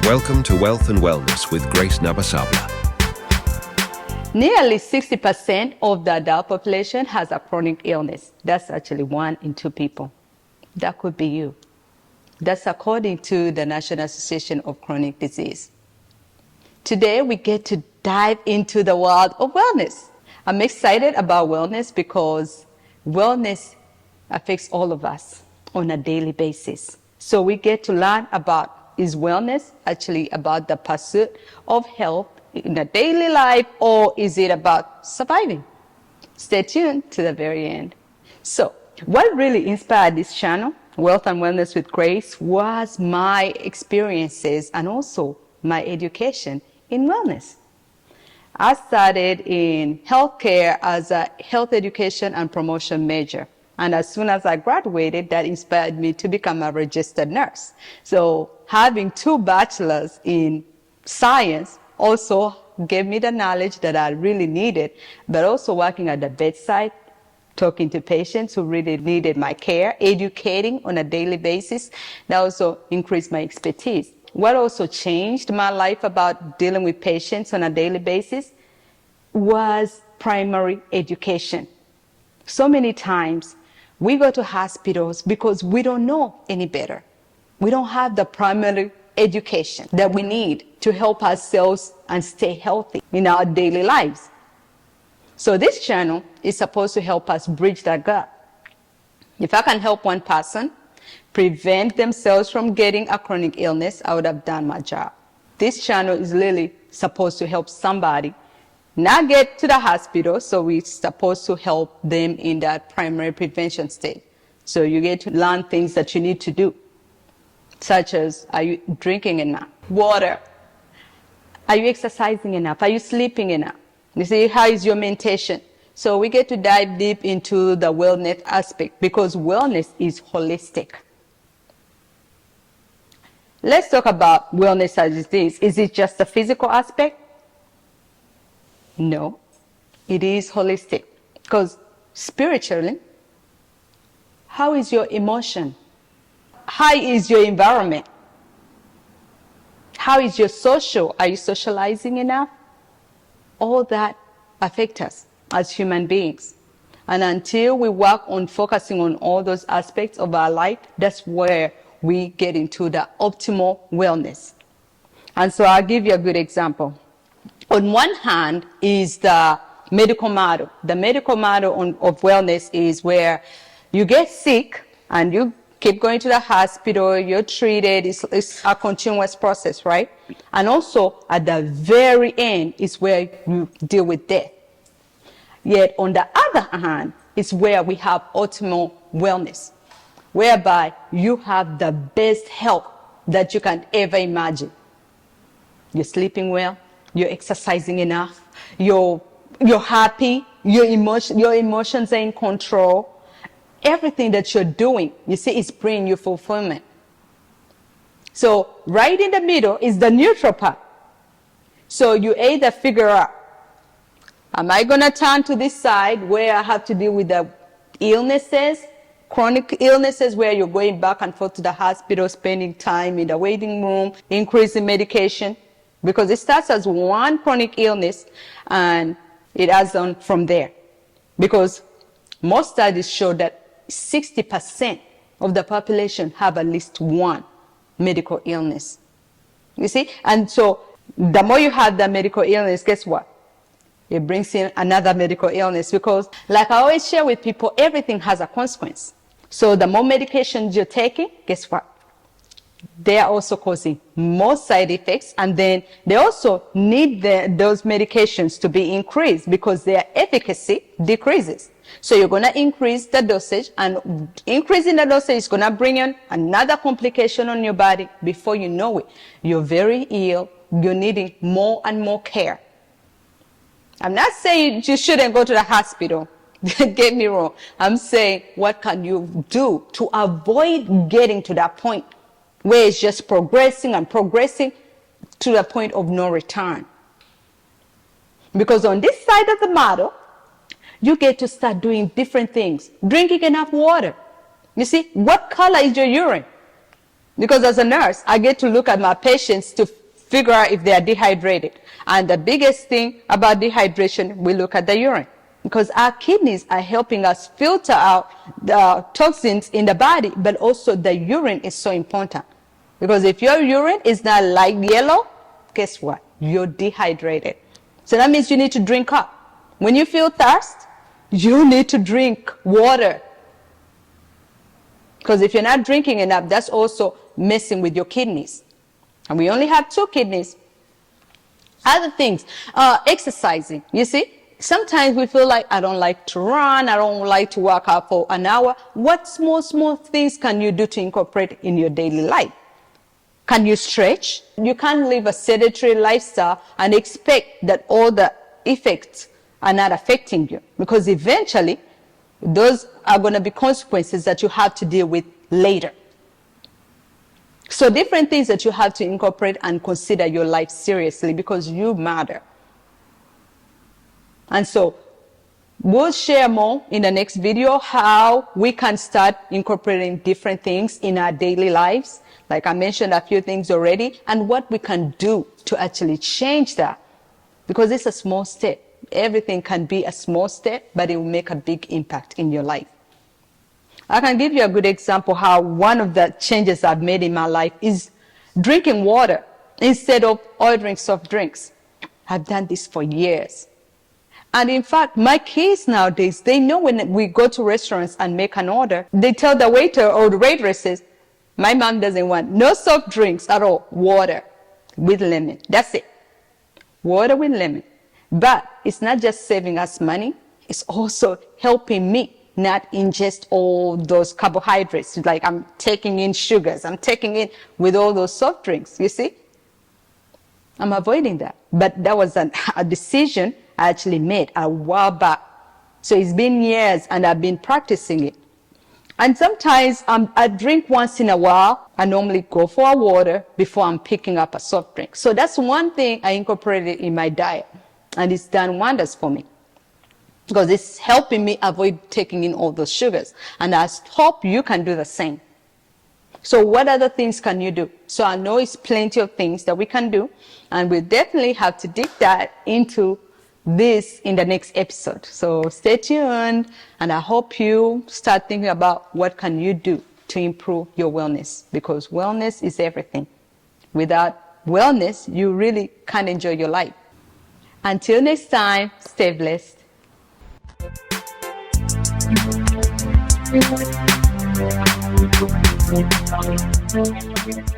Welcome to Wealth and Wellness with Grace Nabasabla. Nearly 60% of the adult population has a chronic illness. That's actually 1 in 2 people. That could be you. That's according to the National Association of Chronic Disease. Today, we get to dive into the world of wellness. I'm excited about wellness because wellness affects all of us on a daily basis. So we get to learn about, is wellness actually about the pursuit of health in a daily life, or is it about surviving? Stay tuned to the very end. So what really inspired this channel, Wealth and Wellness with Grace, was my experiences and also my education in wellness. I started in healthcare as a health education and promotion major. And as soon as I graduated, that inspired me to become a registered nurse. So having 2 bachelors in science also gave me the knowledge that I really needed, but also working at the bedside, talking to patients who really needed my care, educating on a daily basis, that also increased my expertise. What also changed my life about dealing with patients on a daily basis was primary education. So many times we go to hospitals because we don't know any better. We don't have the primary education that we need to help ourselves and stay healthy in our daily lives. So this channel is supposed to help us bridge that gap. If I can help one person prevent themselves from getting a chronic illness, I would have done my job. This channel is really supposed to help somebody not get to the hospital, so we're supposed to help them in that primary prevention stage. So you get to learn things that you need to do, such as, are you drinking enough water? Are you exercising enough? Are you sleeping enough? You see, how is your meditation? So we get to dive deep into the wellness aspect because wellness is holistic. Let's talk about wellness as it is. Is it just a physical aspect? No, it is holistic. Because spiritually, how is your emotion? How is your environment? How is your social? Are you socializing enough? All that affects us as human beings. And until we work on focusing on all those aspects of our life, that's where we get into the optimal wellness. And so I'll give you a good example. On one hand is the medical model. The medical model of wellness is where you get sick and you keep going to the hospital, you're treated, it's a continuous process, right? And also at the very end is where you deal with death. Yet on the other hand is where we have optimal wellness, whereby you have the best health that you can ever imagine. You're sleeping well, you're exercising enough, you're happy, your emotions are in control. Everything that you're doing, you see, is bringing you fulfillment. So right in the middle is the neutral part. So you either figure out, am I going to turn to this side where I have to deal with the illnesses, chronic illnesses where you're going back and forth to the hospital, spending time in the waiting room, increasing medication, because it starts as one chronic illness and it adds on from there. Because most studies show that 60% of the population have at least one medical illness. You see? And so the more you have the medical illness, guess what? It brings in another medical illness because, like I always share with people, everything has a consequence. So the more medications you're taking, guess what? They are also causing more side effects, and then they also need those medications to be increased because their efficacy decreases. So you're going to increase the dosage, and increasing the dosage is going to bring in another complication on your body. Before you know it, you're very ill, you're needing more and more care. I'm not saying you shouldn't go to the hospital. Get me wrong. I'm saying, what can you do to avoid getting to that point where it's just progressing and progressing to the point of no return? Because on this side of the model, you get to start doing different things. Drinking enough water. You see, what color is your urine? Because as a nurse, I get to look at my patients to figure out if they are dehydrated. And the biggest thing about dehydration, we look at the urine. Because our kidneys are helping us filter out the toxins in the body, but also the urine is so important. Because if your urine is not light yellow, guess what? You're dehydrated. So that means you need to drink up. When you feel thirst, you need to drink water. Because if you're not drinking enough, that's also messing with your kidneys. And we only have 2 kidneys. Other things, exercising, you see? Sometimes we feel like, I don't like to run, I don't like to work out for an hour. What small things can you do to incorporate in your daily life? Can you stretch? You can't live a sedentary lifestyle and expect that all the effects are not affecting you. Because eventually, those are going to be consequences that you have to deal with later. So different things that you have to incorporate and consider your life seriously because you matter. And so we'll share more in the next video how we can start incorporating different things in our daily lives. Like I mentioned a few things already, and what we can do to actually change that. Because it's a small step. Everything can be a small step, but it will make a big impact in your life. I can give you a good example how one of the changes I've made in my life is drinking water instead of ordering soft drinks. I've done this for years. And in fact, my kids nowadays, they know when we go to restaurants and make an order, they tell the waiter or the waitress, my mom doesn't want no soft drinks at all, water with lemon. That's it. Water with lemon. But it's not just saving us money, it's also helping me not ingest all those carbohydrates. Like I'm taking in sugars, I'm taking in with all those soft drinks, you see? I'm avoiding that. But that was a decision I actually made a while back. So it's been years and I've been practicing it. And sometimes I drink once in a while. I normally go for a water before I'm picking up a soft drink. So that's one thing I incorporated in my diet. And it's done wonders for me. Because it's helping me avoid taking in all those sugars. And I hope you can do the same. So what other things can you do? So I know it's plenty of things that we can do. And we'll definitely have to dig that into this in the next episode. So stay tuned. And I hope you start thinking about what can you do to improve your wellness. Because wellness is everything. Without wellness, you really can't enjoy your life. Until next time, stay blessed. Thank you.